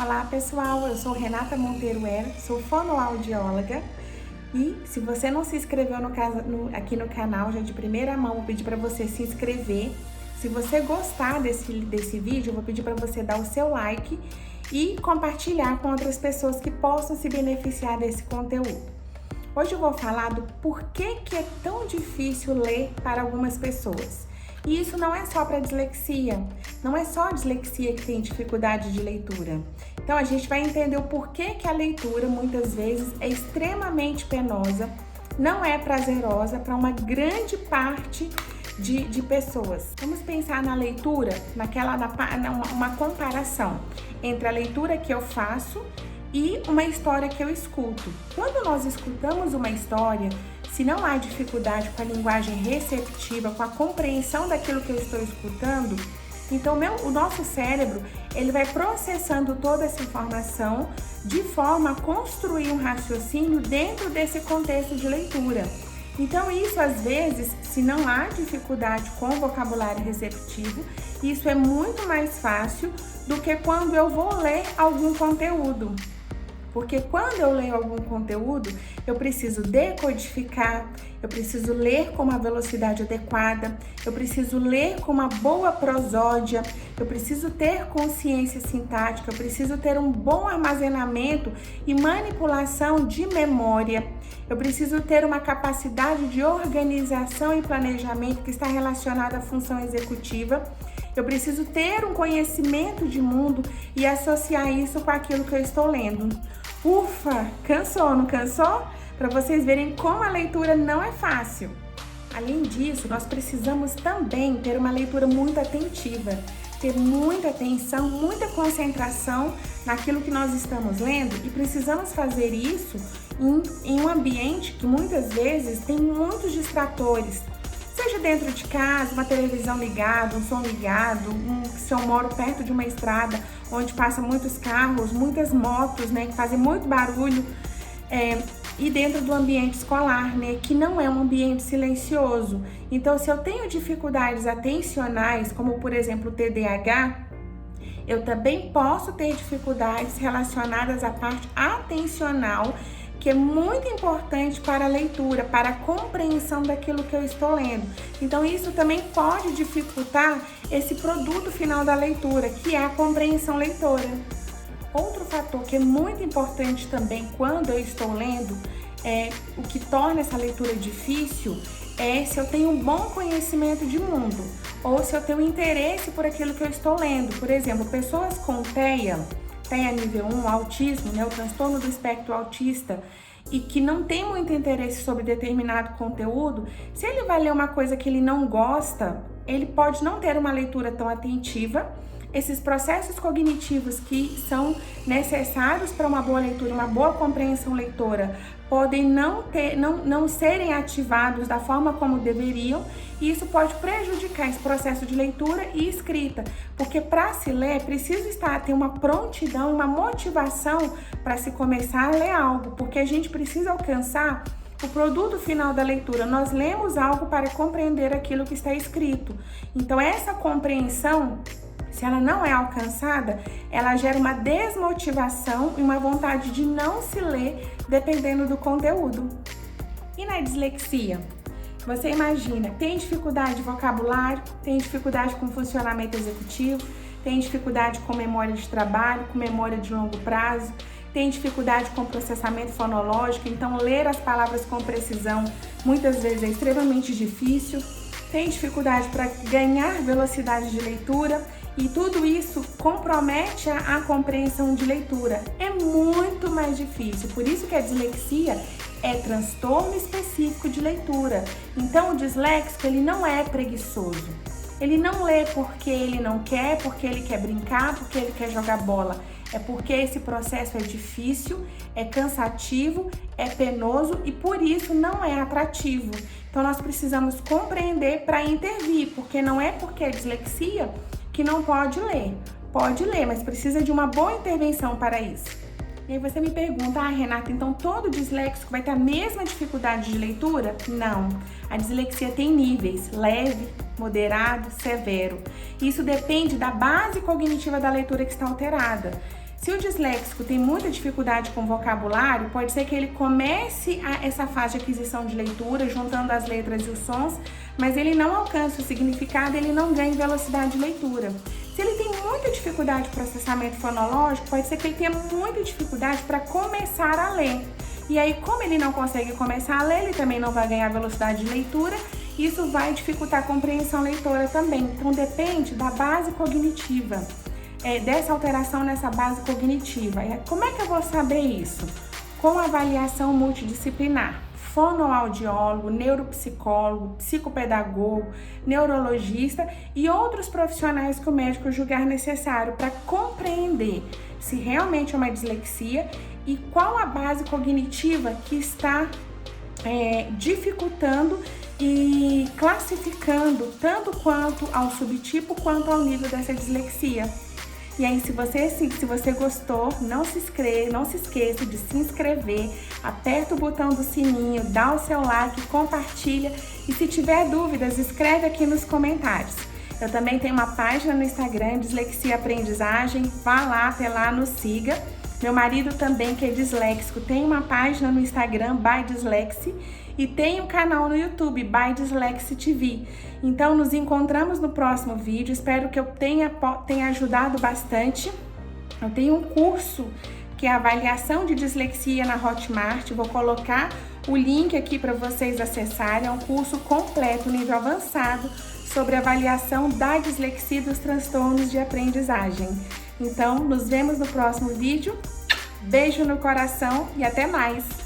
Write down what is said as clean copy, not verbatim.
Olá pessoal, eu sou Renata Monteiro, sou fonoaudióloga e se você não se inscreveu aqui no canal já de primeira mão, vou pedir para você se inscrever. Se você gostar desse vídeo, eu vou pedir para você dar o seu like e compartilhar com outras pessoas que possam se beneficiar desse conteúdo. Hoje eu vou falar do porquê que é tão difícil ler para algumas pessoas. E isso não é só para dislexia, não é só a dislexia que tem dificuldade de leitura. Então a gente vai entender o porquê que a leitura muitas vezes é extremamente penosa, não é prazerosa para uma grande parte de pessoas. Vamos pensar na leitura, uma comparação entre a leitura que eu faço e uma história que eu escuto. Quando nós escutamos uma história, se não há dificuldade com a linguagem receptiva, com a compreensão daquilo que eu estou escutando, então o nosso cérebro ele vai processando toda essa informação de forma a construir um raciocínio dentro desse contexto de leitura. Então isso às vezes, se não há dificuldade com o vocabulário receptivo, isso é muito mais fácil do que quando eu vou ler algum conteúdo. Porque quando eu leio algum conteúdo, eu preciso decodificar, eu preciso ler com uma velocidade adequada, eu preciso ler com uma boa prosódia, eu preciso ter consciência sintática, eu preciso ter um bom armazenamento e manipulação de memória, eu preciso ter uma capacidade de organização e planejamento que está relacionada à função executiva. Eu preciso ter um conhecimento de mundo e associar isso com aquilo que eu estou lendo. Ufa, cansou, não cansou? Para vocês verem como a leitura não é fácil. Além disso, nós precisamos também ter uma leitura muito atentiva, ter muita atenção, muita concentração naquilo que nós estamos lendo e precisamos fazer isso em um ambiente que muitas vezes tem muitos distratores. Seja dentro de casa, uma televisão ligada, um som ligado, se eu moro perto de uma estrada onde passam muitos carros, muitas motos, né, que fazem muito barulho, e dentro do ambiente escolar, né, que não é um ambiente silencioso. Então, se eu tenho dificuldades atencionais, como por exemplo o TDAH, eu também posso ter dificuldades relacionadas à parte atencional, que é muito importante para a leitura, para a compreensão daquilo que eu estou lendo. Então isso também pode dificultar esse produto final da leitura, que é a compreensão leitora. Outro fator que é muito importante também quando eu estou lendo, o que torna essa leitura difícil, é se eu tenho um bom conhecimento de mundo, ou se eu tenho interesse por aquilo que eu estou lendo. Por exemplo, pessoas com TEA nível 1, autismo, né, o transtorno do espectro autista, e que não tem muito interesse sobre determinado conteúdo, se ele vai ler uma coisa que ele não gosta, ele pode não ter uma leitura tão atentiva. Esses processos cognitivos que são necessários para uma boa leitura, uma boa compreensão leitora, podem não serem ativados da forma como deveriam, e isso pode prejudicar esse processo de leitura e escrita, porque para se ler precisa ter uma prontidão, uma motivação para se começar a ler algo, porque a gente precisa alcançar o produto final da leitura. Nós lemos algo para compreender aquilo que está escrito. Então essa compreensão, se ela não é alcançada, ela gera uma desmotivação e uma vontade de não se ler, dependendo do conteúdo. E na dislexia? Você imagina, tem dificuldade de vocabulário, tem dificuldade com funcionamento executivo, tem dificuldade com memória de trabalho, com memória de longo prazo, tem dificuldade com processamento fonológico, então ler as palavras com precisão muitas vezes é extremamente difícil, tem dificuldade para ganhar velocidade de leitura, e tudo isso compromete a compreensão de leitura. É muito mais difícil, por isso que a dislexia é transtorno específico de leitura. Então o disléxico, ele não é preguiçoso. Ele não lê porque ele não quer, porque ele quer brincar, porque ele quer jogar bola. É porque esse processo é difícil, é cansativo, é penoso e por isso não é atrativo. Então nós precisamos compreender para intervir, porque não é porque é dislexia que não pode ler. Pode ler, mas precisa de uma boa intervenção para isso. E aí você me pergunta, Renata, então todo disléxico vai ter a mesma dificuldade de leitura? Não, a dislexia tem níveis, leve, moderado, severo. Isso depende da base cognitiva da leitura que está alterada. Se o disléxico tem muita dificuldade com vocabulário, pode ser que ele comece essa fase de aquisição de leitura, juntando as letras e os sons, mas ele não alcança o significado, ele não ganha velocidade de leitura. Se ele tem muita dificuldade de processamento fonológico, pode ser que ele tenha muita dificuldade para começar a ler. E aí, como ele não consegue começar a ler, ele também não vai ganhar velocidade de leitura, isso vai dificultar a compreensão leitora também. Então, depende da base cognitiva, dessa alteração nessa base cognitiva. Como é que eu vou saber isso? Com avaliação multidisciplinar. Fonoaudiólogo, neuropsicólogo, psicopedagogo, neurologista e outros profissionais que o médico julgar necessário para compreender se realmente é uma dislexia e qual a base cognitiva que está dificultando e classificando tanto quanto ao subtipo quanto ao nível dessa dislexia. E aí, se você gostou, não se esqueça de se inscrever, aperta o botão do sininho, dá o seu like, compartilha e se tiver dúvidas, escreve aqui nos comentários. Eu também tenho uma página no Instagram, Dislexia Aprendizagem, vá lá, até lá, nos siga. Meu marido também, que é disléxico, tem uma página no Instagram, By Dyslexie, e tem um canal no YouTube, By Dyslexie TV. Então, nos encontramos no próximo vídeo. Espero que eu tenha ajudado bastante. Eu tenho um curso que é a avaliação de dislexia na Hotmart. Vou colocar o link aqui para vocês acessarem. É um curso completo, nível avançado, sobre avaliação da dislexia e dos transtornos de aprendizagem. Então, nos vemos no próximo vídeo. Beijo no coração e até mais!